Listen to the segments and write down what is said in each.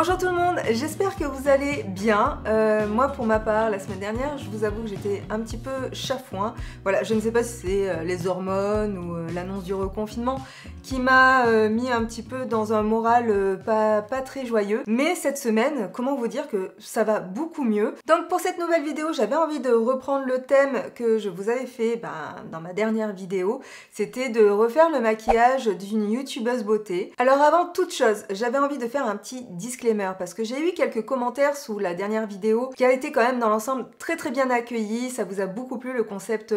Bonjour tout le monde, j'espère que vous allez bien. Moi pour ma part, la semaine dernière, je vous avoue que j'étais un petit peu chafouin. Voilà, je ne sais pas si c'est les hormones ou l'annonce du reconfinement qui m'a mis un petit peu dans un moral pas très joyeux. Mais cette semaine, comment vous dire que ça va beaucoup mieux. Donc pour cette nouvelle vidéo, j'avais envie de reprendre le thème que je vous avais fait dans ma dernière vidéo. C'était de refaire le maquillage d'une youtubeuse beauté. Alors avant toute chose, j'avais envie de faire un petit disclaimer parce que j'ai eu quelques commentaires sous la dernière vidéo qui a été quand même dans l'ensemble très bien accueilli. Ça vous a beaucoup plu le concept,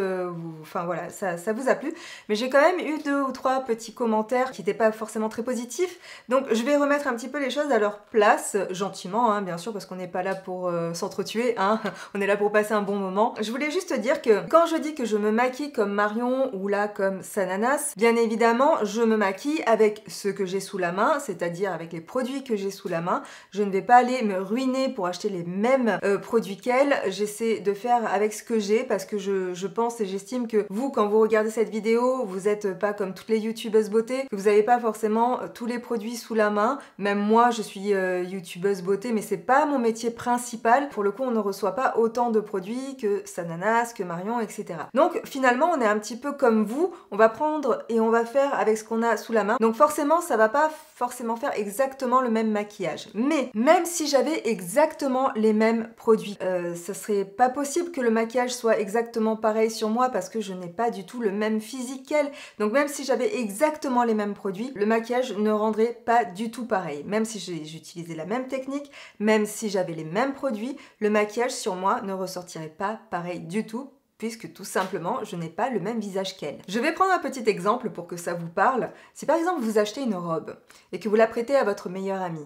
enfin voilà, ça vous a plu. Mais j'ai quand même eu 2 ou 3 petits commentaires qui n'étaient pas forcément très positifs. Donc je vais remettre un petit peu les choses à leur place, gentiment hein, bien sûr, parce qu'on n'est pas là pour s'entretuer, hein. On est là pour passer un bon moment. Je voulais juste dire que quand je dis que je me maquille comme Marion ou là comme Sananas, bien évidemment je me maquille avec ce que j'ai sous la main, c'est-à-dire avec les produits que j'ai sous la main. Je ne vais pas aller me ruiner pour acheter les mêmes produits qu'elle. J'essaie de faire avec ce que j'ai parce que je pense et j'estime que vous, quand vous regardez cette vidéo, vous n'êtes pas comme toutes les youtubeuses beauté, que vous n'avez pas forcément tous les produits sous la main. Même moi, je suis youtubeuse beauté, mais c'est pas mon métier principal. Pour le coup, on ne reçoit pas autant de produits que Sananas, que Marion, etc. Donc finalement, on est un petit peu comme vous. On va prendre et on va faire avec ce qu'on a sous la main. Donc forcément, ça va pas forcément faire exactement le même maquillage. Mais même si j'avais exactement les mêmes produits, ça serait pas possible que le maquillage soit exactement pareil sur moi parce que je n'ai pas du tout le même physique qu'elle. Donc même si j'avais exactement les mêmes produits, le maquillage ne rendrait pas du tout pareil. Même si j'utilisais la même technique, même si j'avais les mêmes produits, le maquillage sur moi ne ressortirait pas pareil du tout, puisque tout simplement, je n'ai pas le même visage qu'elle. Je vais prendre un petit exemple pour que ça vous parle. Si par exemple vous achetez une robe et que vous la prêtez à votre meilleur ami,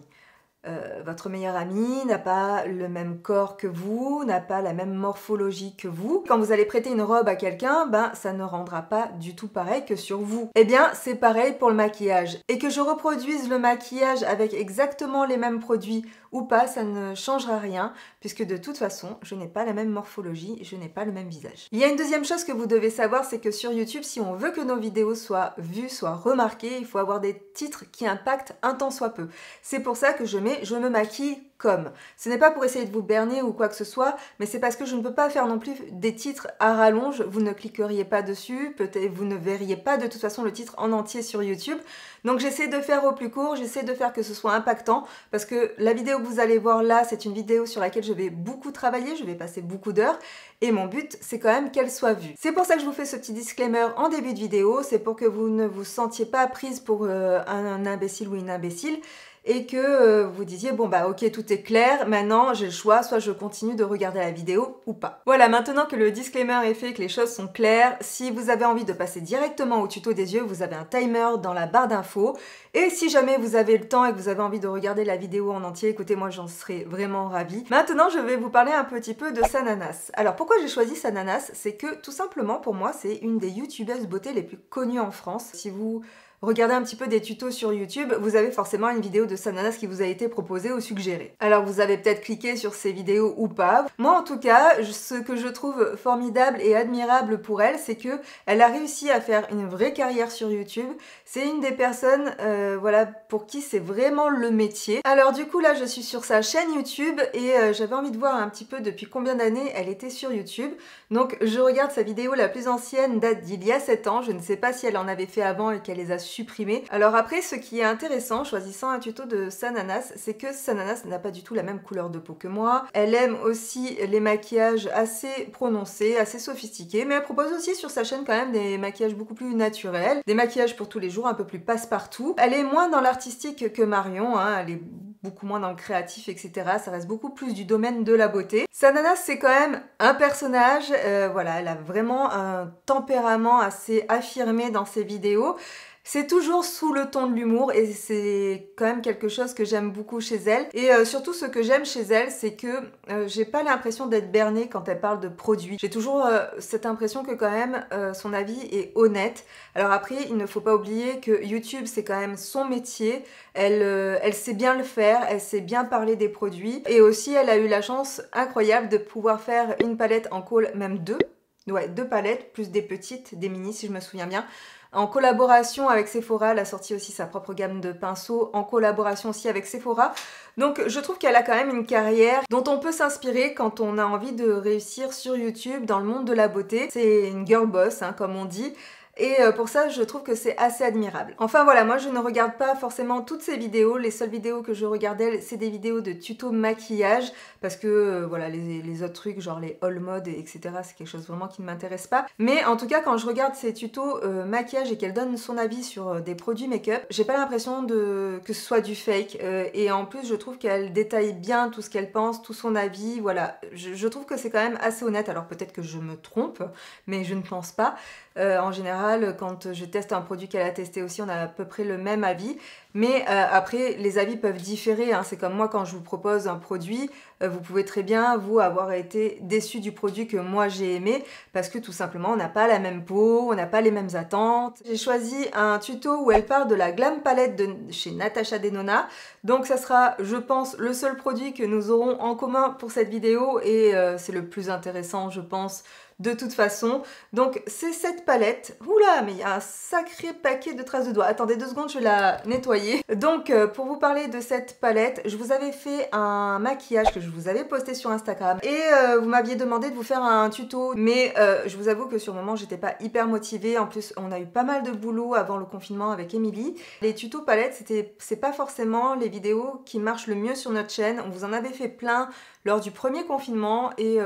votre meilleur ami n'a pas le même corps que vous, n'a pas la même morphologie que vous. Quand vous allez prêter une robe à quelqu'un, ça ne rendra pas du tout pareil que sur vous. Eh bien, c'est pareil pour le maquillage. Et que je reproduise le maquillage avec exactement les mêmes produits ou pas, ça ne changera rien, puisque de toute façon, je n'ai pas la même morphologie, je n'ai pas le même visage. Il y a une deuxième chose que vous devez savoir, c'est que sur YouTube, si on veut que nos vidéos soient vues, soient remarquées, il faut avoir des titres qui impactent un tant soit peu. C'est pour ça que je me maquille comme. Ce n'est pas pour essayer de vous berner ou quoi que ce soit, mais c'est parce que je ne peux pas faire non plus des titres à rallonge, vous ne cliqueriez pas dessus, peut-être vous ne verriez pas de toute façon le titre en entier sur YouTube. Donc j'essaie de faire au plus court, j'essaie de faire que ce soit impactant, parce que la vidéo que vous allez voir là, c'est une vidéo sur laquelle je vais beaucoup travailler, je vais passer beaucoup d'heures, et mon but, c'est quand même qu'elle soit vue. C'est pour ça que je vous fais ce petit disclaimer en début de vidéo, c'est pour que vous ne vous sentiez pas prise pour un imbécile ou une imbécile, et que vous disiez bon ok, tout est clair, maintenant j'ai le choix, soit je continue de regarder la vidéo ou pas. Voilà, maintenant que le disclaimer est fait, que les choses sont claires, si vous avez envie de passer directement au tuto des yeux, vous avez un timer dans la barre d'infos, et si jamais vous avez le temps et que vous avez envie de regarder la vidéo en entier, écoutez, moi j'en serais vraiment ravie. Maintenant je vais vous parler un petit peu de Sananas. Alors pourquoi j'ai choisi Sananas? C'est que tout simplement pour moi c'est une des youtubeuses beauté les plus connues en France. Si vous regardez un petit peu des tutos sur YouTube, vous avez forcément une vidéo de Sananas qui vous a été proposée ou suggérée. Alors vous avez peut-être cliqué sur ces vidéos ou pas. Moi en tout cas, ce que je trouve formidable et admirable pour elle, c'est que elle a réussi à faire une vraie carrière sur YouTube. C'est une des personnes voilà, pour qui c'est vraiment le métier. Alors du coup là, je suis sur sa chaîne YouTube et j'avais envie de voir un petit peu depuis combien d'années elle était sur YouTube. Donc je regarde sa vidéo la plus ancienne, date d'il y a 7 ans. Je ne sais pas si elle en avait fait avant et qu'elle les a supprimés. Alors après, ce qui est intéressant, choisissant un tuto de Sananas, c'est que Sananas n'a pas du tout la même couleur de peau que moi. Elle aime aussi les maquillages assez prononcés, assez sophistiqués, mais elle propose aussi sur sa chaîne quand même des maquillages beaucoup plus naturels, des maquillages pour tous les jours, un peu plus passe-partout. Elle est moins dans l'artistique que Marion, hein, elle est beaucoup moins dans le créatif, etc. Ça reste beaucoup plus du domaine de la beauté. Sananas, c'est quand même un personnage, voilà, elle a vraiment un tempérament assez affirmé dans ses vidéos. C'est toujours sous le ton de l'humour et c'est quand même quelque chose que j'aime beaucoup chez elle. Et surtout ce que j'aime chez elle, c'est que j'ai pas l'impression d'être bernée quand elle parle de produits. J'ai toujours cette impression que quand même son avis est honnête. Alors après, il ne faut pas oublier que YouTube c'est quand même son métier. Elle sait bien le faire, elle sait bien parler des produits. Et aussi elle a eu la chance incroyable de pouvoir faire une palette en call, même deux. Ouais, 2 palettes, plus des petites, des mini si je me souviens bien. En collaboration avec Sephora, elle a sorti aussi sa propre gamme de pinceaux, en collaboration aussi avec Sephora. Donc je trouve qu'elle a quand même une carrière dont on peut s'inspirer quand on a envie de réussir sur YouTube dans le monde de la beauté. C'est une girl boss, hein, comme on dit. Et pour ça, je trouve que c'est assez admirable. Enfin voilà, moi je ne regarde pas forcément toutes ces vidéos. Les seules vidéos que je regarde d'elle, c'est des vidéos de tuto maquillage. Parce que voilà, les autres trucs, genre les haul mode, etc., c'est quelque chose vraiment qui ne m'intéresse pas. Mais en tout cas, quand je regarde ces tutos maquillage et qu'elle donne son avis sur des produits make-up, j'ai pas l'impression que ce soit du fake. Et en plus, je trouve qu'elle détaille bien tout ce qu'elle pense, tout son avis. Voilà, je trouve que c'est quand même assez honnête. Alors peut-être que je me trompe, mais je ne pense pas. En général, quand je teste un produit qu'elle a testé aussi, on a à peu près le même avis. Mais après, les avis peuvent différer, hein. C'est comme moi quand je vous propose un produit, vous pouvez très bien, vous, avoir été déçu du produit que moi j'ai aimé, parce que tout simplement, on n'a pas la même peau, on n'a pas les mêmes attentes. J'ai choisi un tuto où elle parle de la Glam Palette de chez Natasha Denona. Donc ça sera, je pense, le seul produit que nous aurons en commun pour cette vidéo, et c'est le plus intéressant, je pense, de toute façon. Donc c'est cette palette. Oula, mais il y a un sacré paquet de traces de doigts. Attendez 2 secondes, je vais la nettoyer. Donc pour vous parler de cette palette, je vous avais fait un maquillage que je vous avais posté sur Instagram. Et vous m'aviez demandé de vous faire un tuto. Mais je vous avoue que sur le moment, j'étais pas hyper motivée. En plus, on a eu pas mal de boulot avant le confinement avec Émilie. Les tutos palettes, c'est pas forcément les vidéos qui marchent le mieux sur notre chaîne. On vous en avait fait plein lors du premier confinement et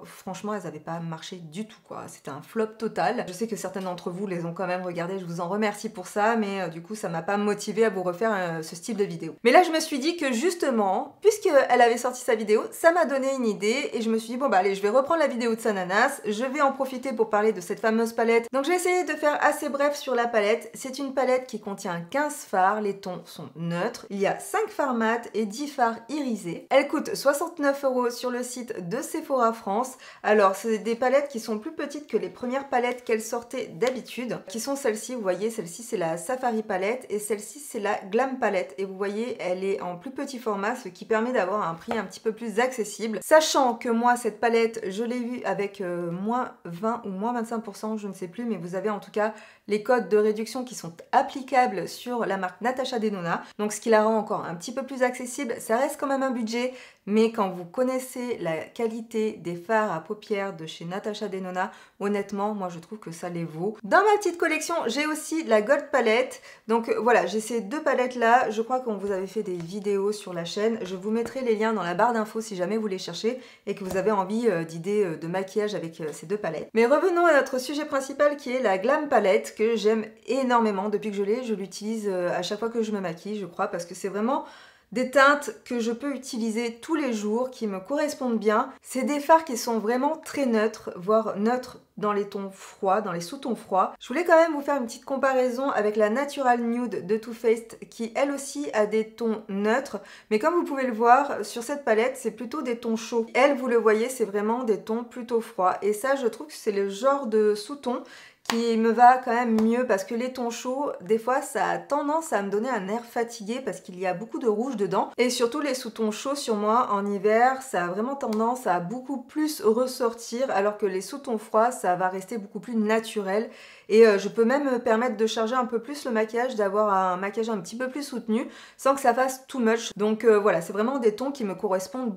franchement elles n'avaient pas marché du tout quoi, c'était un flop total. Je sais que certains d'entre vous les ont quand même regardés, je vous en remercie pour ça, mais du coup ça m'a pas motivée à vous refaire ce style de vidéo. Mais là je me suis dit que justement, puisqu'elle avait sorti sa vidéo, ça m'a donné une idée et je me suis dit bon bah allez, je vais reprendre la vidéo de Sananas, je vais en profiter pour parler de cette fameuse palette. Donc je vais essayer de faire assez bref sur la palette. C'est une palette qui contient 15 fards, les tons sont neutres, il y a 5 fards mat et 10 fards irisés. Elle coûte 69 € sur le site de Sephora France. Alors c'est des palettes qui sont plus petites que les premières palettes qu'elle sortait d'habitude, qui sont celles-ci. Vous voyez, celle-ci c'est la Safari palette et celle-ci c'est la Glam palette, et vous voyez elle est en plus petit format, ce qui permet d'avoir un prix un petit peu plus accessible, sachant que moi cette palette je l'ai vue avec moins 20 ou moins 25%, je ne sais plus, mais vous avez en tout cas les codes de réduction qui sont applicables sur la marque Natasha Denona, donc ce qui la rend encore un petit peu plus accessible. Ça reste quand même un budget, mais quand vous connaissez la qualité des fards à paupières de chez Natasha Denona, honnêtement, moi je trouve que ça les vaut. Dans ma petite collection, j'ai aussi la Gold Palette. Donc voilà, j'ai ces 2 palettes là. Je crois qu'on vous avait fait des vidéos sur la chaîne. Je vous mettrai les liens dans la barre d'infos si jamais vous les cherchez et que vous avez envie d'idées de maquillage avec ces 2 palettes. Mais revenons à notre sujet principal qui est la Glam Palette, que j'aime énormément. Depuis que je l'ai, je l'utilise à chaque fois que je me maquille, je crois, parce que c'est vraiment des teintes que je peux utiliser tous les jours, qui me correspondent bien. C'est des fards qui sont vraiment très neutres, voire neutres dans les tons froids, dans les sous-tons froids. Je voulais quand même vous faire une petite comparaison avec la Natural Nude de Too Faced, qui elle aussi a des tons neutres, mais comme vous pouvez le voir, sur cette palette, c'est plutôt des tons chauds. Elle, vous le voyez, c'est vraiment des tons plutôt froids, et ça, je trouve que c'est le genre de sous-ton qui me va quand même mieux, parce que les tons chauds, des fois, ça a tendance à me donner un air fatigué parce qu'il y a beaucoup de rouge dedans. Et surtout, les sous-tons chauds sur moi, en hiver, ça a vraiment tendance à beaucoup plus ressortir, alors que les sous-tons froids, ça va rester beaucoup plus naturel. Et je peux même me permettre de charger un peu plus le maquillage, d'avoir un maquillage un petit peu plus soutenu, sans que ça fasse too much. Donc voilà, c'est vraiment des tons qui me correspondent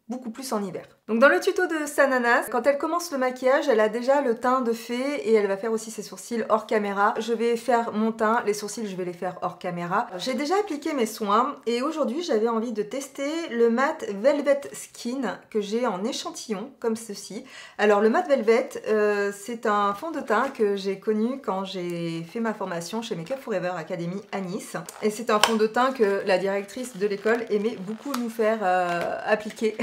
beaucoup plus en hiver. Donc dans le tuto de Sananas, quand elle commence le maquillage, elle a déjà le teint de fée et elle va faire aussi ses sourcils hors caméra. Je vais faire mon teint, les sourcils je vais les faire hors caméra. J'ai déjà appliqué mes soins et aujourd'hui j'avais envie de tester le Matte Velvet Skin que j'ai en échantillon comme ceci. Alors le Matte Velvet, c'est un fond de teint que j'ai connu quand j'ai fait ma formation chez Make Up For Ever Academy à Nice. Et c'est un fond de teint que la directrice de l'école aimait beaucoup nous faire appliquer.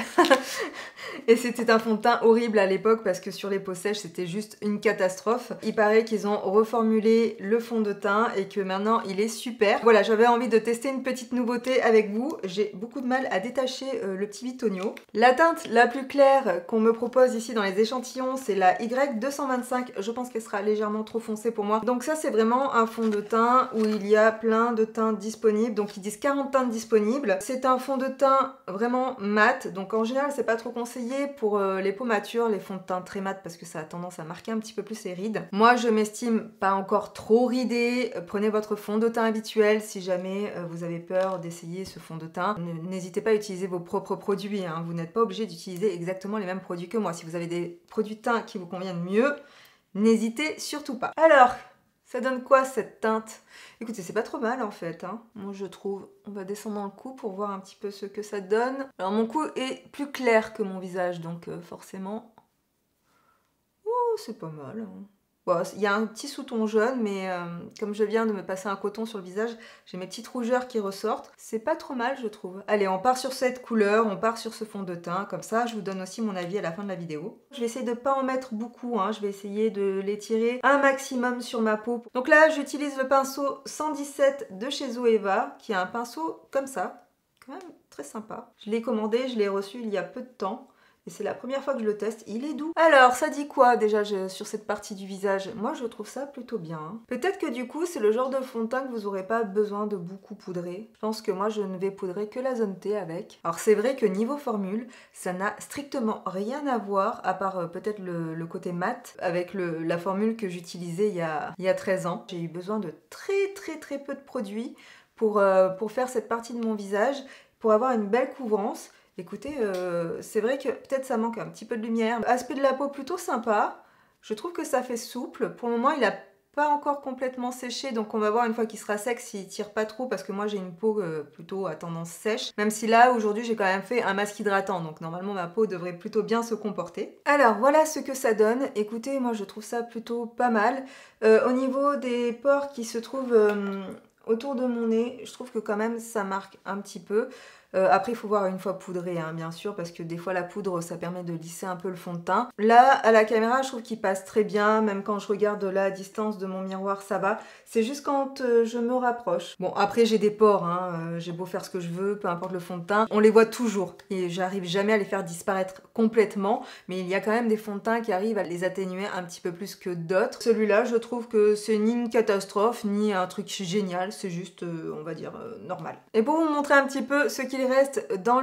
Et c'était un fond de teint horrible à l'époque parce que sur les peaux sèches c'était juste une catastrophe. Il paraît qu'ils ont reformulé le fond de teint et que maintenant il est super. Voilà, j'avais envie de tester une petite nouveauté avec vous. J'ai beaucoup de mal à détacher le petit bitonio. La teinte la plus claire qu'on me propose ici dans les échantillons, c'est la Y225. Je pense qu'elle sera légèrement trop foncée pour moi. Donc ça c'est vraiment un fond de teint où il y a plein de teintes disponibles. Donc ils disent 40 teintes disponibles. C'est un fond de teint vraiment mat. Donc en général, c'est pas trop conseillé pour les peaux matures, les fonds de teint très mat parce que ça a tendance à marquer un petit peu plus les rides. Moi, je m'estime pas encore trop ridée. Prenez votre fond de teint habituel si jamais vous avez peur d'essayer ce fond de teint. N'hésitez pas à utiliser vos propres produits, hein. Vous n'êtes pas obligé d'utiliser exactement les mêmes produits que moi. Si vous avez des produits de teint qui vous conviennent mieux, n'hésitez surtout pas. Alors, ça donne quoi cette teinte? Écoutez, c'est pas trop mal en fait, hein. Moi je trouve. On va descendre dans le cou pour voir un petit peu ce que ça donne. Alors mon cou est plus clair que mon visage, donc forcément... Oh, c'est pas mal, hein. Bon, il y a un petit sous-ton jaune, mais comme je viens de me passer un coton sur le visage, j'ai mes petites rougeurs qui ressortent. C'est pas trop mal, je trouve. Allez, on part sur cette couleur, on part sur ce fond de teint. Comme ça, je vous donne aussi mon avis à la fin de la vidéo. Je vais essayer de pas en mettre beaucoup, hein. Je vais essayer de l'étirer un maximum sur ma peau. Donc là, j'utilise le pinceau 117 de chez Zoeva, qui est un pinceau comme ça. Quand même très sympa. Je l'ai commandé, je l'ai reçu il y a peu de temps. Et c'est la première fois que je le teste, il est doux. Alors, ça dit quoi déjà sur cette partie du visage? Moi, je trouve ça plutôt bien, hein. Peut-être que du coup, c'est le genre de fond de teint que vous n'aurez pas besoin de beaucoup poudrer. Je pense que moi, je ne vais poudrer que la zone T avec. Alors, c'est vrai que niveau formule, ça n'a strictement rien à voir, à part peut-être le côté mat, avec la formule que j'utilisais il y a 13 ans. J'ai eu besoin de très peu de produits pour faire cette partie de mon visage, pour avoir une belle couvrance. Écoutez, c'est vrai que peut-être ça manque un petit peu de lumière. Aspect de la peau plutôt sympa. Je trouve que ça fait souple. Pour le moment, il n'a pas encore complètement séché. Donc on va voir une fois qu'il sera sec s'il tire pas trop. Parce que moi, j'ai une peau plutôt à tendance sèche. Même si là, aujourd'hui, j'ai quand même fait un masque hydratant. Donc normalement, ma peau devrait plutôt bien se comporter. Alors, voilà ce que ça donne. Écoutez, moi, je trouve ça plutôt pas mal. Au niveau des pores qui se trouvent autour de mon nez, je trouve que quand même, ça marque un petit peu. Après, il faut voir une fois poudré, hein, bien sûr, parce que des fois la poudre, ça permet de lisser un peu le fond de teint. Là, à la caméra, je trouve qu'il passe très bien, même quand je regarde de la distance de mon miroir, ça va. C'est juste quand je me rapproche. Bon, après, j'ai des pores, hein, j'ai beau faire ce que je veux, peu importe le fond de teint, on les voit toujours. Et j'arrive jamais à les faire disparaître complètement, mais il y a quand même des fonds de teint qui arrivent à les atténuer un petit peu plus que d'autres. Celui-là, je trouve que c'est ni une catastrophe, ni un truc génial, c'est juste, on va dire, normal. Et pour vous montrer un petit peu ce qu'il reste dans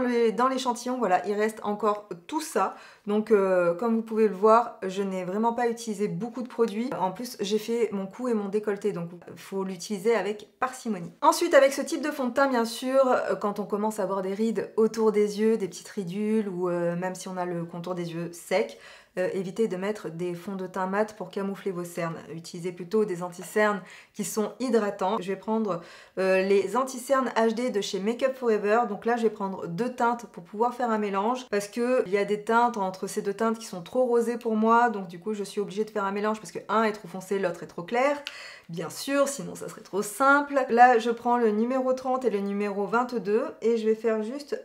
l'échantillon, voilà, il reste encore tout ça. Donc comme vous pouvez le voir, je n'ai vraiment pas utilisé beaucoup de produits. En plus, j'ai fait mon cou et mon décolleté, donc il faut l'utiliser avec parcimonie. Ensuite, avec ce type de fond de teint, bien sûr, quand on commence à avoir des rides autour des yeux, des petites ridules, ou même si on a le contour des yeux sec, évitez de mettre des fonds de teint mat pour camoufler vos cernes. Utilisez plutôt des anti-cernes qui sont hydratants. Je vais prendre les anti-cernes HD de chez Make Up For Ever. Donc là, je vais prendre deux teintes pour pouvoir faire un mélange parce qu'il y a des teintes entre ces deux teintes qui sont trop rosées pour moi. Donc du coup, je suis obligée de faire un mélange parce que un est trop foncé, l'autre est trop clair. Bien sûr, sinon ça serait trop simple. Là, je prends le numéro 30 et le numéro 22 et je vais faire juste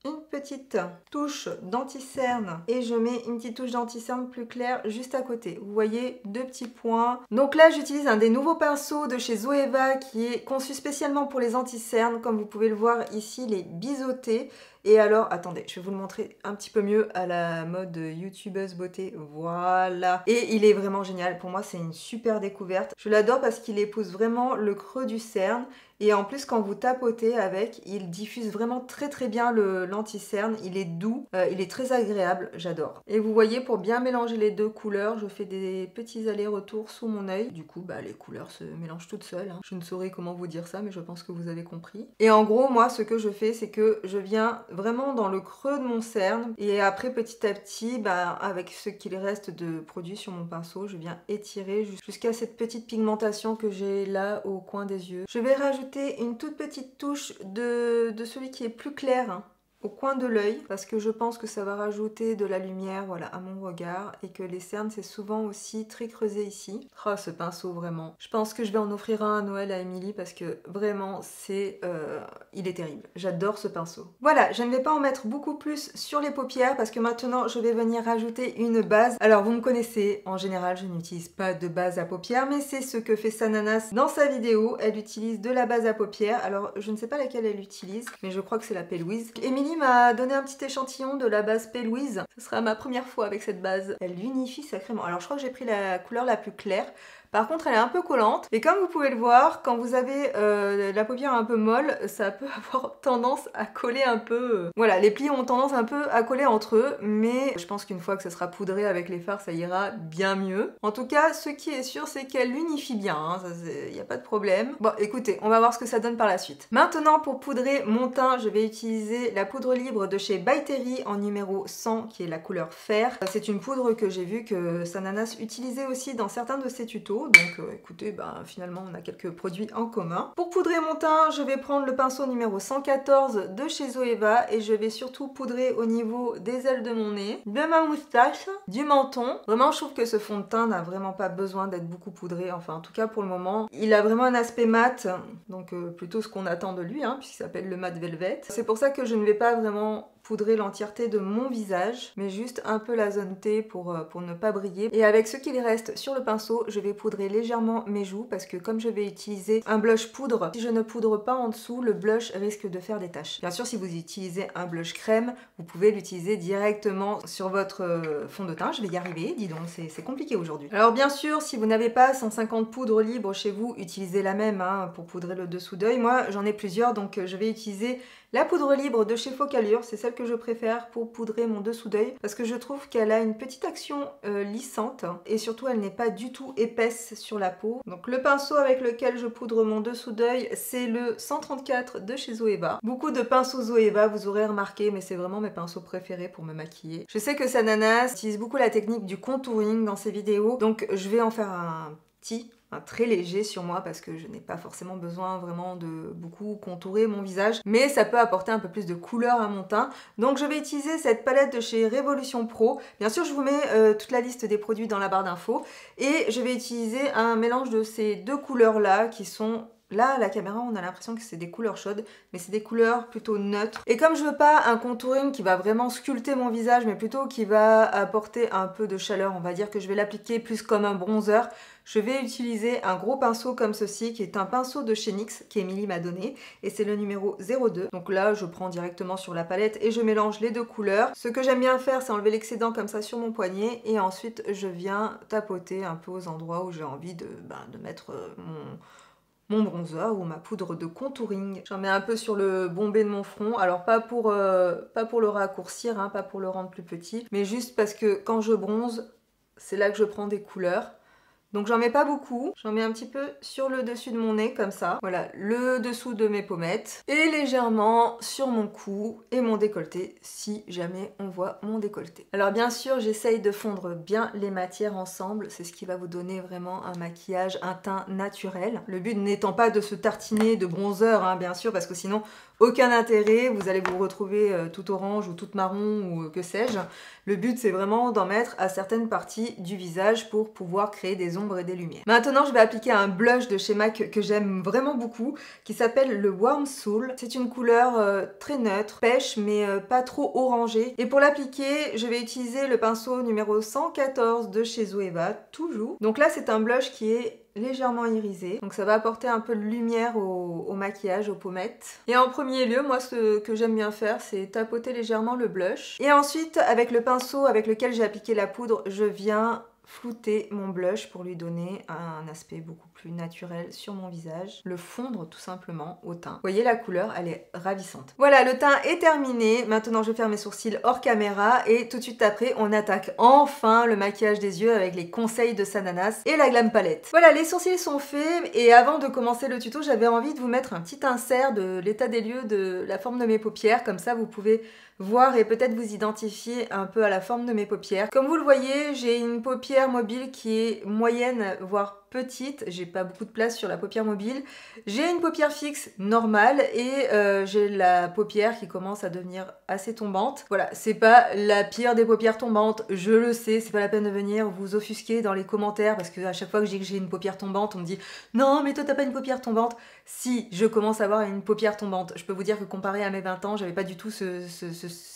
une petite touche d'anti-cerne et je mets une petite touche d'anti-cerne plus claire juste à côté. Vous voyez, deux petits points. Donc là, j'utilise un des nouveaux pinceaux de chez Zoeva qui est conçu spécialement pour les anti-cernes. Comme vous pouvez le voir ici, il est biseauté. Et alors, attendez, je vais vous le montrer un petit peu mieux à la mode youtubeuse beauté. Voilà. Et il est vraiment génial. Pour moi, c'est une super découverte. Je l'adore parce qu'il épouse vraiment le creux du cerne. Et en plus, quand vous tapotez avec, il diffuse vraiment très bien l'anti-cerne. Il est doux, il est très agréable, j'adore. Et vous voyez, pour bien mélanger les deux couleurs, je fais des petits allers-retours sous mon œil. Du coup, bah, les couleurs se mélangent toutes seules, hein. Je ne saurais comment vous dire ça, mais je pense que vous avez compris. Et en gros, moi, ce que je fais, c'est que je viens vraiment dans le creux de mon cerne. Et après, petit à petit, bah, avec ce qu'il reste de produit sur mon pinceau, je viens étirer jusqu'à cette petite pigmentation que j'ai là au coin des yeux. Je vais rajouter une toute petite touche de celui qui est plus clair, hein, au coin de l'œil, parce que je pense que ça va rajouter de la lumière, voilà, à mon regard, et que les cernes c'est souvent aussi très creusé ici. Oh, ce pinceau, vraiment. Je pense que je vais en offrir un à Noël à Émilie parce que vraiment c'est, il est terrible. J'adore ce pinceau. Voilà, je ne vais pas en mettre beaucoup plus sur les paupières parce que maintenant je vais venir rajouter une base. Alors vous me connaissez, en général je n'utilise pas de base à paupières, mais c'est ce que fait Sananas dans sa vidéo. Elle utilise de la base à paupières. Alors je ne sais pas laquelle elle utilise, mais je crois que c'est la P. Louise. Émilie Mimi m'a donné un petit échantillon de la base P. Louise. Ce sera ma première fois avec cette base. Elle unifie sacrément. Alors je crois que j'ai pris la couleur la plus claire. Par contre, elle est un peu collante. Et comme vous pouvez le voir, quand vous avez la paupière un peu molle, ça peut avoir tendance à coller un peu. Voilà, les plis ont tendance un peu à coller entre eux. Mais je pense qu'une fois que ça sera poudré avec les fards, ça ira bien mieux. En tout cas, ce qui est sûr, c'est qu'elle l'unifie bien. Hein, il n'y a pas de problème. Bon, écoutez, on va voir ce que ça donne par la suite. Maintenant, pour poudrer mon teint, je vais utiliser la poudre libre de chez By Terry en numéro 100, qui est la couleur fer. C'est une poudre que j'ai vu que Sananas utilisait aussi dans certains de ses tutos. Donc écoutez, finalement on a quelques produits en commun. Pour poudrer mon teint, je vais prendre le pinceau numéro 114 de chez Zoeva et je vais surtout poudrer au niveau des ailes de mon nez, de ma moustache, du menton. Vraiment, je trouve que ce fond de teint n'a vraiment pas besoin d'être beaucoup poudré. Enfin, en tout cas pour le moment, il a vraiment un aspect mat, donc plutôt ce qu'on attend de lui, hein, puisqu'il s'appelle le Matte Velvet. C'est pour ça que je ne vais pas vraiment poudrer l'entièreté de mon visage, mais juste un peu la zone T pour ne pas briller. Et avec ce qu'il reste sur le pinceau, je vais poudrer légèrement mes joues parce que comme je vais utiliser un blush poudre, si je ne poudre pas en dessous, le blush risque de faire des taches. Bien sûr, si vous utilisez un blush crème, vous pouvez l'utiliser directement sur votre fond de teint. Je vais y arriver, dis donc, c'est compliqué aujourd'hui. Alors bien sûr, si vous n'avez pas 150 poudres libres chez vous, utilisez la même hein, pour poudrer le dessous d'œil. Moi, j'en ai plusieurs, donc je vais utiliser la poudre libre de chez Focallure, c'est celle que je préfère pour poudrer mon dessous d'œil parce que je trouve qu'elle a une petite action lissante et surtout elle n'est pas du tout épaisse sur la peau. Donc le pinceau avec lequel je poudre mon dessous d'œil, c'est le 134 de chez Zoeva. Beaucoup de pinceaux Zoeva, vous aurez remarqué, mais c'est vraiment mes pinceaux préférés pour me maquiller. Je sais que Sananas utilise beaucoup la technique du contouring dans ses vidéos, donc je vais en faire un très léger sur moi parce que je n'ai pas forcément besoin vraiment de beaucoup contourer mon visage, mais ça peut apporter un peu plus de couleur à mon teint. Donc je vais utiliser cette palette de chez Révolution Pro. Bien sûr, je vous mets toute la liste des produits dans la barre d'infos et je vais utiliser un mélange de ces deux couleurs là qui sont... Là, à la caméra, on a l'impression que c'est des couleurs chaudes, mais c'est des couleurs plutôt neutres. Et comme je veux pas un contouring qui va vraiment sculpter mon visage, mais plutôt qui va apporter un peu de chaleur, on va dire que je vais l'appliquer plus comme un bronzer, je vais utiliser un gros pinceau comme ceci, qui est un pinceau de chez NYX, qu'Emilie m'a donné, et c'est le numéro 02. Donc là, je prends directement sur la palette et je mélange les deux couleurs. Ce que j'aime bien faire, c'est enlever l'excédent comme ça sur mon poignet, et ensuite je viens tapoter un peu aux endroits où j'ai envie de mettre mon bronzer ou ma poudre de contouring. J'en mets un peu sur le bombé de mon front, alors pas pour le raccourcir, hein, pas pour le rendre plus petit, mais juste parce que quand je bronze, c'est là que je prends des couleurs. Donc j'en mets pas beaucoup, j'en mets un petit peu sur le dessus de mon nez comme ça. Voilà, le dessous de mes pommettes et légèrement sur mon cou et mon décolleté si jamais on voit mon décolleté. Alors bien sûr, j'essaye de fondre bien les matières ensemble, c'est ce qui va vous donner vraiment un maquillage, un teint naturel. Le but n'étant pas de se tartiner de bronzer, hein, bien sûr, parce que sinon aucun intérêt, vous allez vous retrouver tout orange ou toute marron ou que sais-je. Le but c'est vraiment d'en mettre à certaines parties du visage pour pouvoir créer des ombres et des lumières. Maintenant je vais appliquer un blush de chez MAC que j'aime vraiment beaucoup qui s'appelle le Warm Soul. C'est une couleur très neutre, pêche mais pas trop orangée. Et pour l'appliquer je vais utiliser le pinceau numéro 114 de chez Zoeva, toujours. Donc là c'est un blush qui est légèrement irisé, donc ça va apporter un peu de lumière au maquillage, aux pommettes. Et en premier lieu, moi ce que j'aime bien faire, c'est tapoter légèrement le blush. Et ensuite, avec le pinceau avec lequel j'ai appliqué la poudre, je viens flouter mon blush pour lui donner un aspect beaucoup plus naturel sur mon visage, le fondre tout simplement au teint. Vous voyez la couleur, elle est ravissante. Voilà, le teint est terminé. Maintenant je vais faire mes sourcils hors caméra et tout de suite après on attaque enfin le maquillage des yeux avec les conseils de Sananas et la Glam Palette. Voilà, les sourcils sont faits et avant de commencer le tuto, j'avais envie de vous mettre un petit insert de l'état des lieux de la forme de mes paupières, comme ça vous pouvez voir et peut-être vous identifier un peu à la forme de mes paupières. Comme vous le voyez, j'ai une paupière mobile qui est moyenne, voire petite, j'ai pas beaucoup de place sur la paupière mobile. J'ai une paupière fixe normale et j'ai la paupière qui commence à devenir assez tombante. Voilà, c'est pas la pire des paupières tombantes, je le sais, c'est pas la peine de venir vous offusquer dans les commentaires parce que à chaque fois que je dis que j'ai une paupière tombante, on me dit non mais toi t'as pas une paupière tombante. Si, je commence à avoir une paupière tombante. Je peux vous dire que comparé à mes 20 ans, j'avais pas du tout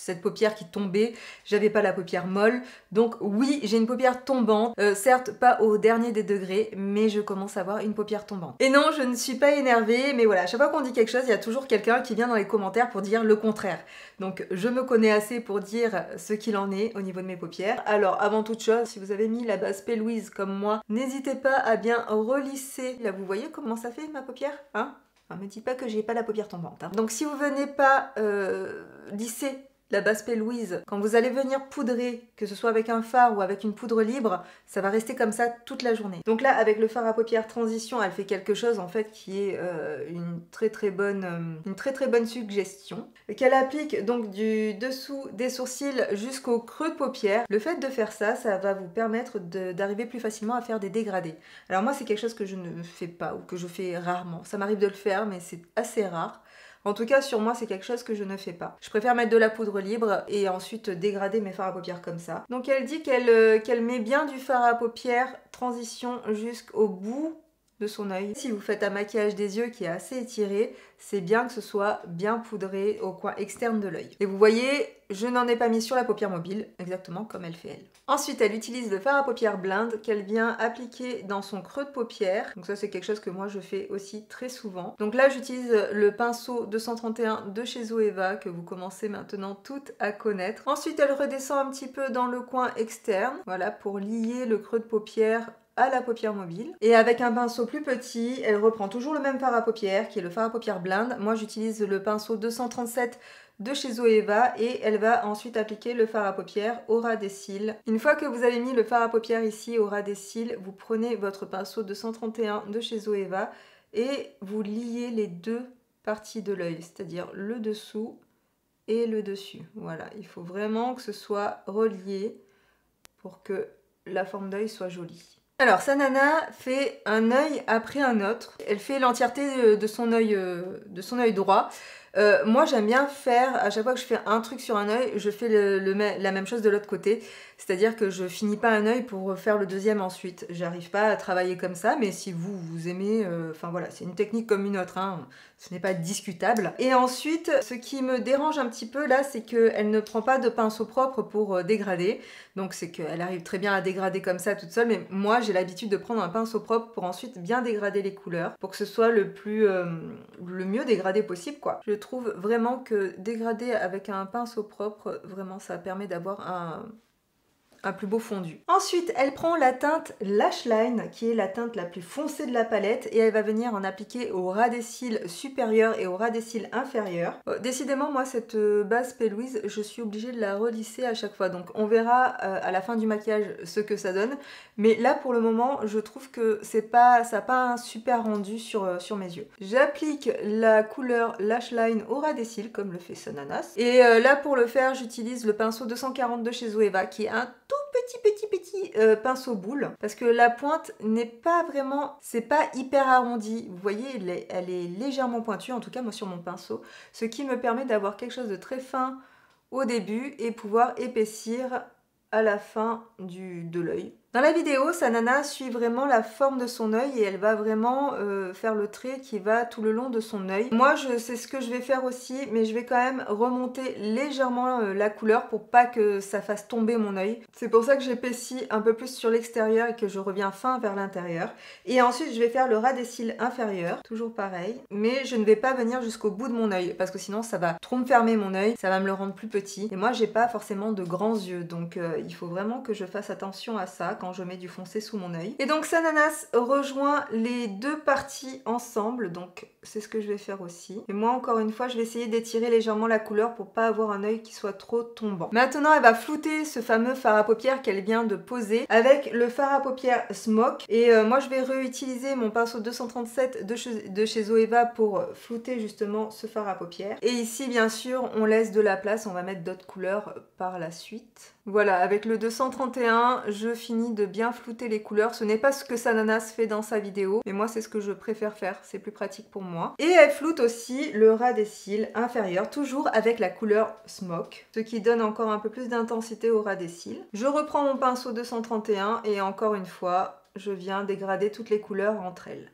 cette paupière qui tombait, j'avais pas la paupière molle, donc oui, j'ai une paupière tombante, certes pas au dernier des degrés, mais je commence à avoir une paupière tombante. Et non, je ne suis pas énervée, mais voilà, à chaque fois qu'on dit quelque chose, il y a toujours quelqu'un qui vient dans les commentaires pour dire le contraire. Donc je me connais assez pour dire ce qu'il en est au niveau de mes paupières. Alors avant toute chose, si vous avez mis la base P. Louise comme moi, n'hésitez pas à bien relisser. Là vous voyez comment ça fait ma paupière, hein? Me dites pas que j'ai pas la paupière tombante. Hein. Donc si vous venez pas lisser la base P. Louise, quand vous allez venir poudrer, que ce soit avec un fard ou avec une poudre libre, ça va rester comme ça toute la journée. Donc là, avec le fard à paupières transition, elle fait quelque chose en fait qui est une très très bonne suggestion, qu'elle applique donc du dessous des sourcils jusqu'au creux de paupière. Le fait de faire ça, ça va vous permettre d'arriver plus facilement à faire des dégradés. Alors moi, c'est quelque chose que je ne fais pas ou que je fais rarement. Ça m'arrive de le faire, mais c'est assez rare. En tout cas, sur moi, c'est quelque chose que je ne fais pas. Je préfère mettre de la poudre libre et ensuite dégrader mes fards à paupières comme ça. Donc elle dit qu'elle met bien du fard à paupières transition jusqu'au bout de son œil. Si vous faites un maquillage des yeux qui est assez étiré, c'est bien que ce soit bien poudré au coin externe de l'œil. Et vous voyez, je n'en ai pas mis sur la paupière mobile, exactement comme elle fait elle. Ensuite, elle utilise le fard à paupières blinde qu'elle vient appliquer dans son creux de paupière. Donc ça, c'est quelque chose que moi, je fais aussi très souvent. Donc là, j'utilise le pinceau 231 de chez Zoeva que vous commencez maintenant toutes à connaître. Ensuite, elle redescend un petit peu dans le coin externe, voilà, pour lier le creux de paupière à la paupière mobile. Et avec un pinceau plus petit, elle reprend toujours le même fard à paupières, qui est le fard à paupières blinde. Moi, j'utilise le pinceau 237 de chez Zoeva et elle va ensuite appliquer le fard à paupières au ras des cils. Une fois que vous avez mis le fard à paupières ici au ras des cils, vous prenez votre pinceau 231 de chez Zoeva et vous liez les deux parties de l'œil, c'est-à-dire le dessous et le dessus. Voilà, il faut vraiment que ce soit relié pour que la forme d'œil soit jolie. Alors, sa nana fait un œil après un autre. Elle fait l'entièreté de son œil droit. Moi, j'aime bien faire, à chaque fois que je fais un truc sur un œil, je fais la même chose de l'autre côté. C'est-à-dire que je finis pas un œil pour faire le deuxième ensuite. J'arrive pas à travailler comme ça, mais si vous aimez, enfin voilà, c'est une technique comme une autre, hein, ce n'est pas discutable. Et ensuite, ce qui me dérange un petit peu là, c'est qu'elle ne prend pas de pinceau propre pour dégrader. Donc c'est qu'elle arrive très bien à dégrader comme ça toute seule, mais moi j'ai l'habitude de prendre un pinceau propre pour ensuite bien dégrader les couleurs, pour que ce soit le mieux dégradé possible quoi. Je trouve vraiment que dégrader avec un pinceau propre, vraiment ça permet d'avoir un plus beau fondu. Ensuite, elle prend la teinte Lash Line, qui est la teinte la plus foncée de la palette, et elle va venir en appliquer au ras des cils supérieurs et au ras des cils inférieurs. Décidément, moi, cette base P. Louise, je suis obligée de la relisser à chaque fois, donc on verra à la fin du maquillage ce que ça donne. Mais là, pour le moment, je trouve que ça n'a pas un super rendu sur mes yeux. J'applique la couleur Lash Line au ras des cils, comme le fait Sonanas. Et là, pour le faire, j'utilise le pinceau 242 chez Zoeva, qui est un tout petit pinceau boule, parce que la pointe n'est pas vraiment, c'est pas hyper arrondi. Vous voyez, elle est légèrement pointue, en tout cas moi sur mon pinceau, ce qui me permet d'avoir quelque chose de très fin au début et pouvoir épaissir à la fin de l'œil. Dans la vidéo, sa nana suit vraiment la forme de son œil et elle va vraiment faire le trait qui va tout le long de son œil. Moi, c'est ce que je vais faire aussi, mais je vais quand même remonter légèrement la couleur pour pas que ça fasse tomber mon œil. C'est pour ça que j'épaissis un peu plus sur l'extérieur et que je reviens fin vers l'intérieur. Et ensuite, je vais faire le ras des cils inférieur, toujours pareil, mais je ne vais pas venir jusqu'au bout de mon œil parce que sinon ça va trop me fermer mon œil, ça va me le rendre plus petit. Et moi, j'ai pas forcément de grands yeux, donc il faut vraiment que je fasse attention à ça quand je mets du foncé sous mon œil. Et donc Sonanas rejoint les deux parties ensemble, donc c'est ce que je vais faire aussi. Et moi encore une fois je vais essayer d'étirer légèrement la couleur pour pas avoir un œil qui soit trop tombant. Maintenant elle va flouter ce fameux fard à paupières qu'elle vient de poser avec le fard à paupières Smoke. Et moi je vais réutiliser mon pinceau 237 de chez Zoeva pour flouter justement ce fard à paupières. Et ici bien sûr on laisse de la place, on va mettre d'autres couleurs par la suite. Voilà, avec le 231, je finis de bien flouter les couleurs. Ce n'est pas ce que Sonanas fait dans sa vidéo, mais moi c'est ce que je préfère faire, c'est plus pratique pour moi. Et elle floute aussi le ras des cils inférieur, toujours avec la couleur Smoke, ce qui donne encore un peu plus d'intensité au ras des cils. Je reprends mon pinceau 231 et encore une fois, je viens dégrader toutes les couleurs entre elles.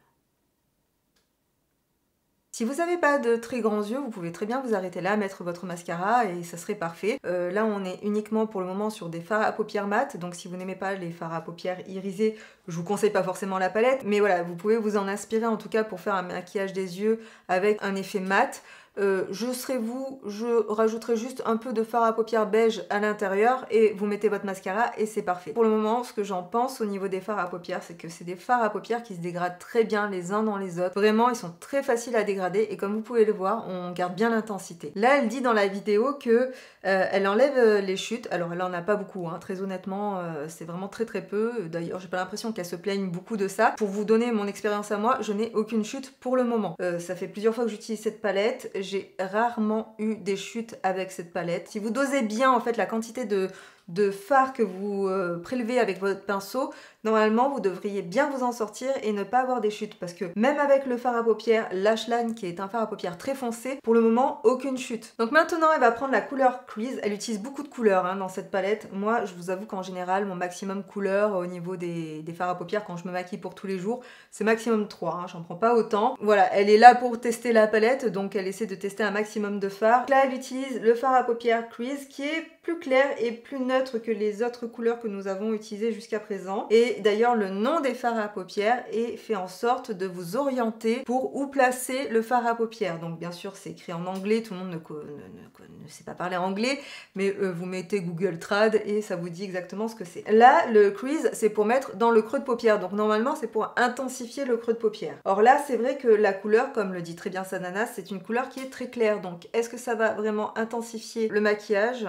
Si vous n'avez pas de très grands yeux, vous pouvez très bien vous arrêter là, mettre votre mascara et ça serait parfait. Là on est uniquement pour le moment sur des fards à paupières mat, donc si vous n'aimez pas les fards à paupières irisés, je vous conseille pas forcément la palette, mais voilà, vous pouvez vous en inspirer en tout cas pour faire un maquillage des yeux avec un effet mat. Je serais vous, je rajouterai juste un peu de fard à paupières beige à l'intérieur et vous mettez votre mascara et c'est parfait. Pour le moment, ce que j'en pense au niveau des fards à paupières, c'est que c'est des fards à paupières qui se dégradent très bien les uns dans les autres. Vraiment, ils sont très faciles à dégrader et comme vous pouvez le voir, on garde bien l'intensité. Là, elle dit dans la vidéo que elle enlève les chutes. Alors, elle en a pas beaucoup, hein. Très honnêtement, c'est vraiment très peu. D'ailleurs, j'ai pas l'impression qu'elle se plaigne beaucoup de ça. Pour vous donner mon expérience à moi, je n'ai aucune chute pour le moment. Ça fait plusieurs fois que j'utilise cette palette. J'ai rarement eu des chutes avec cette palette. Si vous dosez bien en fait la quantité de fard que vous prélevez avec votre pinceau, normalement vous devriez bien vous en sortir et ne pas avoir des chutes parce que même avec le fard à paupières Lashline qui est un fard à paupières très foncé, pour le moment aucune chute. Donc maintenant elle va prendre la couleur Crease. Elle utilise beaucoup de couleurs hein, dans cette palette. Moi je vous avoue qu'en général mon maximum couleur au niveau des fards à paupières quand je me maquille pour tous les jours c'est maximum 3, hein, j'en prends pas autant. Voilà, elle est là pour tester la palette donc elle essaie de tester un maximum de fards. Là elle utilise le fard à paupières Crease qui est plus clair et plus neutre que les autres couleurs que nous avons utilisées jusqu'à présent. Et d'ailleurs le nom des fards à paupières est fait en sorte de vous orienter pour où placer le fard à paupières. Donc bien sûr c'est écrit en anglais, tout le monde ne sait pas parler anglais, mais vous mettez Google Trad et ça vous dit exactement ce que c'est. Là le crease c'est pour mettre dans le creux de paupière, donc normalement c'est pour intensifier le creux de paupière. Or là c'est vrai que la couleur, comme le dit très bien Sananas, c'est une couleur qui est très claire, donc est-ce que ça va vraiment intensifier le maquillage ?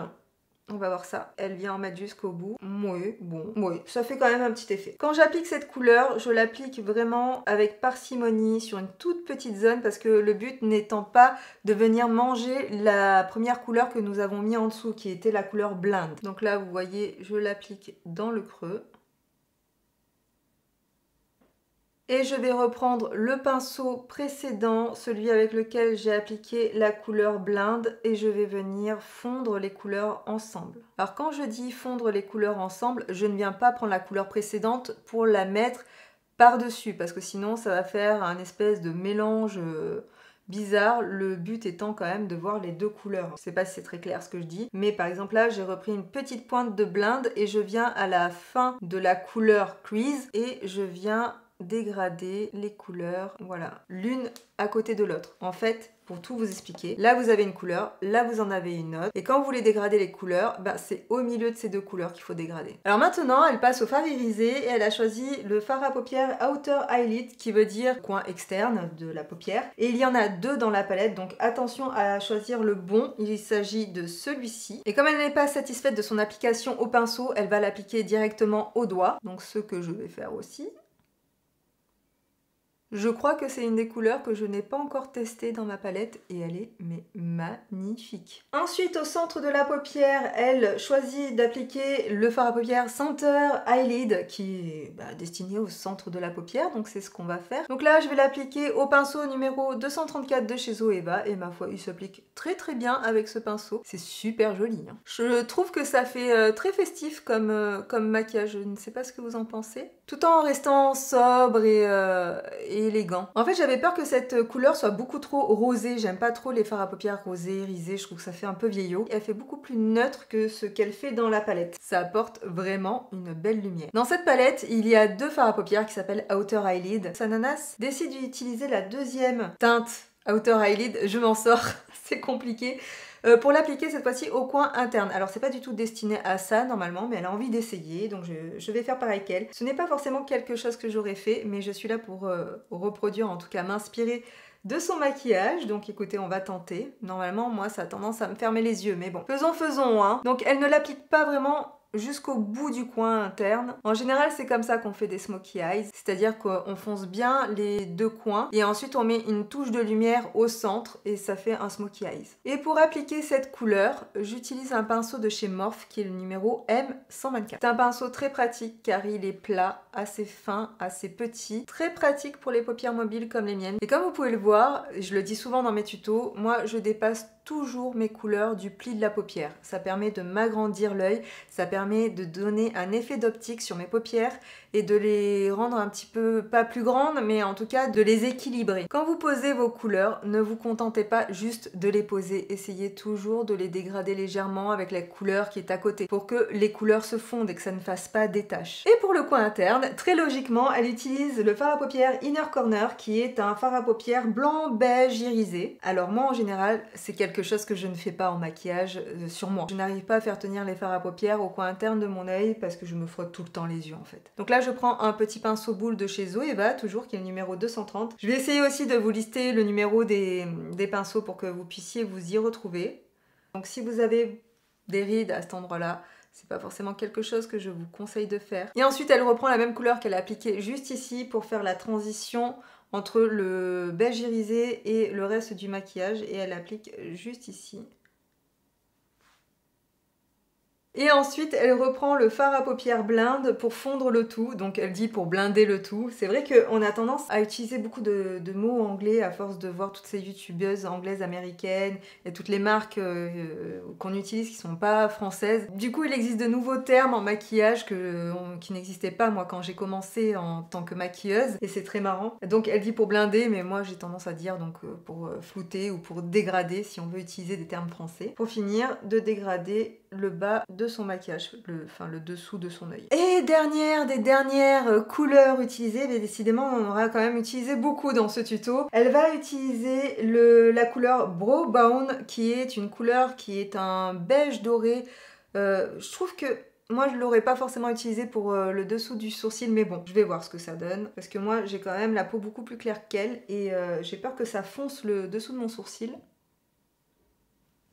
On va voir ça. Elle vient en mettre jusqu'au bout. Oui, bon, oui, ça fait quand même un petit effet. Quand j'applique cette couleur, je l'applique vraiment avec parcimonie sur une toute petite zone parce que le but n'étant pas de venir manger la première couleur que nous avons mis en dessous qui était la couleur blinde. Donc là, vous voyez, je l'applique dans le creux. Et je vais reprendre le pinceau précédent, celui avec lequel j'ai appliqué la couleur blinde et je vais venir fondre les couleurs ensemble. Alors quand je dis fondre les couleurs ensemble, je ne viens pas prendre la couleur précédente pour la mettre par-dessus parce que sinon ça va faire un espèce de mélange bizarre, le but étant quand même de voir les deux couleurs. Je sais pas si c'est très clair ce que je dis, mais par exemple là j'ai repris une petite pointe de blinde et je viens à la fin de la couleur crease et je viens dégrader les couleurs, voilà, l'une à côté de l'autre. En fait, pour tout vous expliquer, là vous avez une couleur, là vous en avez une autre, et quand vous voulez dégrader les couleurs, bah, c'est au milieu de ces deux couleurs qu'il faut dégrader. Alors maintenant, elle passe au fard irisé et elle a choisi le fard à paupières Outer Eyelid, qui veut dire coin externe de la paupière, et il y en a deux dans la palette, donc attention à choisir le bon, il s'agit de celui-ci. Et comme elle n'est pas satisfaite de son application au pinceau, elle va l'appliquer directement au doigt, donc ce que je vais faire aussi. Je crois que c'est une des couleurs que je n'ai pas encore testée dans ma palette et elle est mais magnifique. Ensuite, au centre de la paupière, elle choisit d'appliquer le fard à paupières Center Eyelid qui est destiné au centre de la paupière, donc c'est ce qu'on va faire. Donc là, je vais l'appliquer au pinceau numéro 234 de chez Zoeva et ma foi, il s'applique très bien avec ce pinceau. C'est super joli. Hein. Je trouve que ça fait très festif comme maquillage, je ne sais pas ce que vous en pensez. Tout en restant sobre et élégant. En fait, j'avais peur que cette couleur soit beaucoup trop rosée. J'aime pas trop les fards à paupières rosés, irisés. Je trouve que ça fait un peu vieillot. Elle fait beaucoup plus neutre que ce qu'elle fait dans la palette. Ça apporte vraiment une belle lumière. Dans cette palette, il y a deux fards à paupières qui s'appellent Outer Eyelid. Sananas décide d'utiliser la deuxième teinte Outer Eyelid. Je m'en sors, c'est compliqué. Pour l'appliquer cette fois-ci au coin interne. Alors c'est pas du tout destiné à ça normalement, mais elle a envie d'essayer, donc je vais faire pareil qu'elle. Ce n'est pas forcément quelque chose que j'aurais fait, mais je suis là pour reproduire, en tout cas m'inspirer de son maquillage. Donc écoutez, on va tenter. Normalement, moi ça a tendance à me fermer les yeux, mais bon, faisons hein. Donc elle ne l'applique pas vraiment jusqu'au bout du coin interne. En général, c'est comme ça qu'on fait des smokey eyes, c'est-à-dire qu'on fonce bien les deux coins et ensuite on met une touche de lumière au centre et ça fait un smokey eyes. Et pour appliquer cette couleur, j'utilise un pinceau de chez Morphe qui est le numéro M124. C'est un pinceau très pratique car il est plat, assez fin, assez petit, très pratique pour les paupières mobiles comme les miennes. Et comme vous pouvez le voir, je le dis souvent dans mes tutos, moi je dépasse toujours mes couleurs du pli de la paupière. Ça permet de m'agrandir l'œil, ça permet de donner un effet d'optique sur mes paupières et de les rendre un petit peu, pas plus grandes, mais en tout cas de les équilibrer. Quand vous posez vos couleurs, ne vous contentez pas juste de les poser, essayez toujours de les dégrader légèrement avec la couleur qui est à côté pour que les couleurs se fondent et que ça ne fasse pas des taches. Et pour le coin interne, très logiquement, elle utilise le fard à paupières Inner Corner qui est un fard à paupières blanc beige irisé. Alors moi en général, c'est quelque chose que je ne fais pas en maquillage sur moi. Je n'arrive pas à faire tenir les fards à paupières au coin interne de mon œil parce que je me frotte tout le temps les yeux en fait. Donc là je prends un petit pinceau boule de chez Zoeva, toujours qui est le numéro 230. Je vais essayer aussi de vous lister le numéro des pinceaux pour que vous puissiez vous y retrouver. Donc si vous avez des rides à cet endroit-là, c'est pas forcément quelque chose que je vous conseille de faire. Et ensuite elle reprend la même couleur qu'elle a appliquée juste ici pour faire la transition entre le beige irisé et le reste du maquillage et elle applique juste ici. Et ensuite, elle reprend le fard à paupières blinde pour fondre le tout. Donc elle dit pour blinder le tout. C'est vrai qu'on a tendance à utiliser beaucoup de mots anglais à force de voir toutes ces youtubeuses anglaises, américaines et toutes les marques qu'on utilise qui sont pas françaises. Du coup, il existe de nouveaux termes en maquillage qui n'existaient pas moi quand j'ai commencé en tant que maquilleuse. Et c'est très marrant. Donc elle dit pour blinder, mais moi j'ai tendance à dire donc pour flouter ou pour dégrader si on veut utiliser des termes français. Pour finir, de dégrader le bas de son maquillage, le dessous de son œil. Et dernière des dernières couleurs utilisées, mais décidément on aura quand même utilisé beaucoup dans ce tuto. Elle va utiliser la couleur Brow Bone, qui est une couleur qui est un beige doré. Je trouve que moi je l'aurais pas forcément utilisé pour le dessous du sourcil, mais bon, je vais voir ce que ça donne. Parce que moi j'ai quand même la peau beaucoup plus claire qu'elle et j'ai peur que ça fonce le dessous de mon sourcil.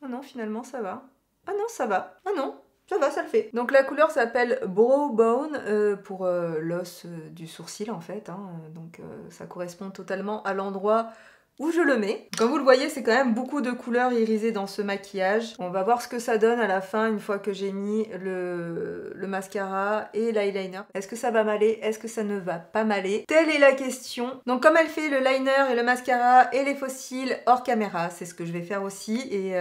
Oh non, finalement ça va. Ah non, ça va. Ah non, ça va, ça le fait. Donc la couleur s'appelle Brow Bone pour l'os du sourcil en fait. Hein. Donc ça correspond totalement à l'endroit où je le mets. Comme vous le voyez, c'est quand même beaucoup de couleurs irisées dans ce maquillage. On va voir ce que ça donne à la fin une fois que j'ai mis le mascara et l'eyeliner. Est-ce que ça va m'aller? Est-ce que ça ne va pas m'aller? Telle est la question. Donc comme elle fait le liner et le mascara et les faux cils hors caméra, c'est ce que je vais faire aussi et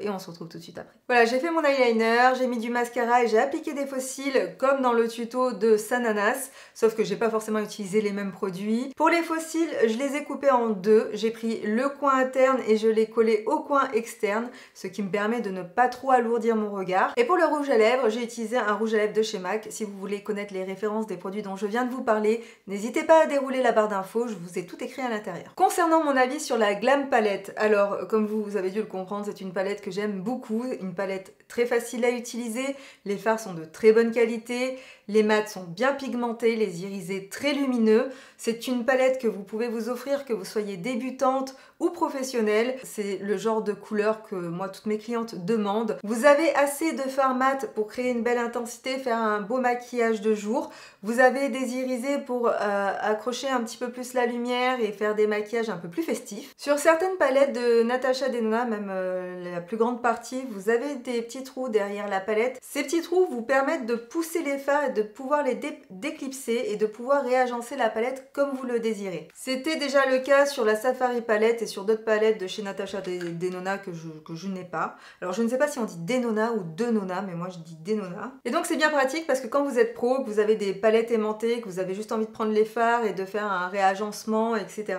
on se retrouve tout de suite après. Voilà, j'ai fait mon eyeliner, j'ai mis du mascara et j'ai appliqué des faux cils comme dans le tuto de Sananas, sauf que j'ai pas forcément utilisé les mêmes produits. Pour les faux cils, je les ai coupés en deux. J'ai pris le coin interne et je l'ai collé au coin externe, ce qui me permet de ne pas trop alourdir mon regard. Et pour le rouge à lèvres, j'ai utilisé un rouge à lèvres de chez MAC. Si vous voulez connaître les références des produits dont je viens de vous parler, n'hésitez pas à dérouler la barre d'infos, je vous ai tout écrit à l'intérieur. Concernant mon avis sur la Glam Palette, alors comme vous avez dû le comprendre, c'est une palette que j'aime beaucoup, une palette très facile à utiliser, les fards sont de très bonne qualité, les mats sont bien pigmentés, les irisés très lumineux. C'est une palette que vous pouvez vous offrir, que vous soyez débutante ou professionnelle. C'est le genre de couleur que moi, toutes mes clientes demandent. Vous avez assez de fard mat pour créer une belle intensité, faire un beau maquillage de jour. Vous avez des irisés pour accrocher un petit peu plus la lumière et faire des maquillages un peu plus festifs. Sur certaines palettes de Natasha Denona, même la plus grande partie, vous avez des petits trous derrière la palette. Ces petits trous vous permettent de pousser les fards et de pouvoir les déclipser et de pouvoir réagencer la palette comme vous le désirez. C'était déjà le cas sur la Safari palette et sur d'autres palettes de chez Natasha Denona que je n'ai pas. Alors je ne sais pas si on dit Denona ou Denona, mais moi je dis Denona. Et donc c'est bien pratique parce que quand vous êtes pro, que vous avez des palettes aimantées, que vous avez juste envie de prendre les fards et de faire un réagencement, etc.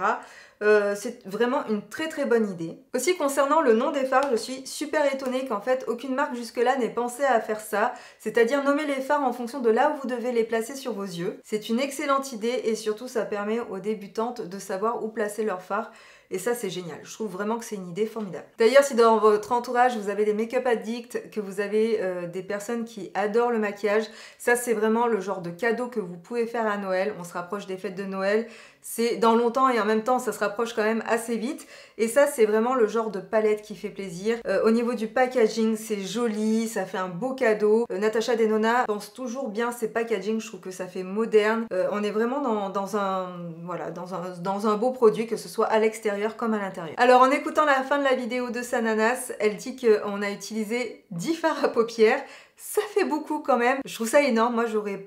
C'est vraiment une très très bonne idée. Aussi concernant le nom des fards, je suis super étonnée qu'en fait aucune marque jusque-là n'ait pensé à faire ça, c'est-à-dire nommer les fards en fonction de là où vous devez les placer sur vos yeux. C'est une excellente idée et surtout ça permet aux débutantes de savoir où placer leurs fards. Et ça c'est génial, je trouve vraiment que c'est une idée formidable. D'ailleurs si dans votre entourage vous avez des make-up addicts, que vous avez des personnes qui adorent le maquillage, ça c'est vraiment le genre de cadeau que vous pouvez faire à Noël. On se rapproche des fêtes de Noël, c'est dans longtemps et en même temps ça se rapproche quand même assez vite. Et ça c'est vraiment le genre de palette qui fait plaisir. Au niveau du packaging c'est joli, ça fait un beau cadeau. Natasha Denona pense toujours bien ses packaging, je trouve que ça fait moderne. On est vraiment dans un beau produit, que ce soit à l'extérieur comme à l'intérieur. Alors en écoutant la fin de la vidéo de Sananas, elle dit qu'on a utilisé 10 fards à paupières. ça fait beaucoup quand même. Je trouve ça énorme, moi j'en aurais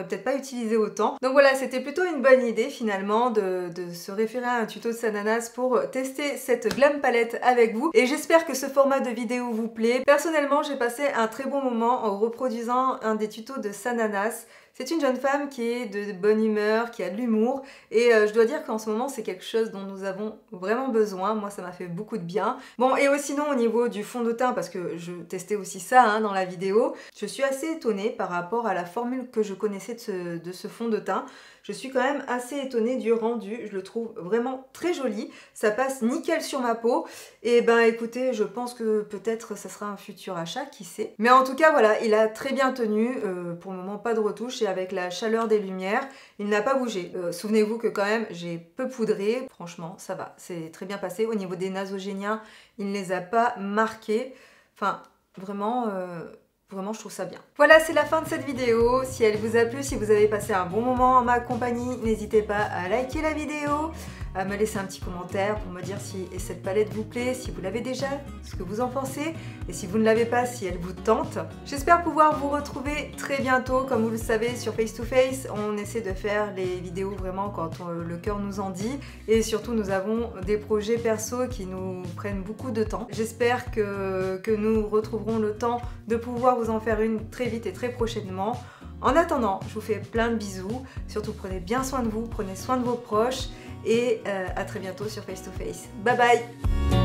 peut-être pas utilisé autant. Donc voilà, c'était plutôt une bonne idée finalement de se référer à un tuto de Sananas pour tester cette Glam Palette avec vous. Et j'espère que ce format de vidéo vous plaît. Personnellement, j'ai passé un très bon moment en reproduisant un des tutos de Sananas. C'est une jeune femme qui est de bonne humeur, qui a de l'humour et je dois dire qu'en ce moment c'est quelque chose dont nous avons vraiment besoin. Moi ça m'a fait beaucoup de bien. Bon et sinon au niveau du fond de teint, parce que je testais aussi ça hein, dans la vidéo, je suis assez étonnée par rapport à la formule que je connaissais de ce fond de teint. Je suis quand même assez étonnée du rendu, je le trouve vraiment très joli, ça passe nickel sur ma peau et ben écoutez, je pense que peut-être ça sera un futur achat, qui sait. Mais en tout cas voilà, il a très bien tenu, pour le moment pas de retouche et avec la chaleur des lumières, il n'a pas bougé. Souvenez-vous que quand même j'ai peu poudré, franchement ça va, c'est très bien passé. Au niveau des nasogéniens, il ne les a pas marqués, enfin vraiment... Vraiment, je trouve ça bien. Voilà, c'est la fin de cette vidéo. Si elle vous a plu, si vous avez passé un bon moment en ma compagnie, n'hésitez pas à liker la vidéo, à me laisser un petit commentaire pour me dire si cette palette vous plaît, si vous l'avez déjà, ce que vous en pensez, et si vous ne l'avez pas, si elle vous tente. J'espère pouvoir vous retrouver très bientôt. Comme vous le savez, sur Face to Face, on essaie de faire les vidéos vraiment quand le cœur nous en dit, et surtout nous avons des projets perso qui nous prennent beaucoup de temps. J'espère que nous retrouverons le temps de pouvoir vous en faire une très vite et très prochainement. En attendant, je vous fais plein de bisous, surtout prenez bien soin de vous, prenez soin de vos proches et à très bientôt sur Face to Face. Bye bye!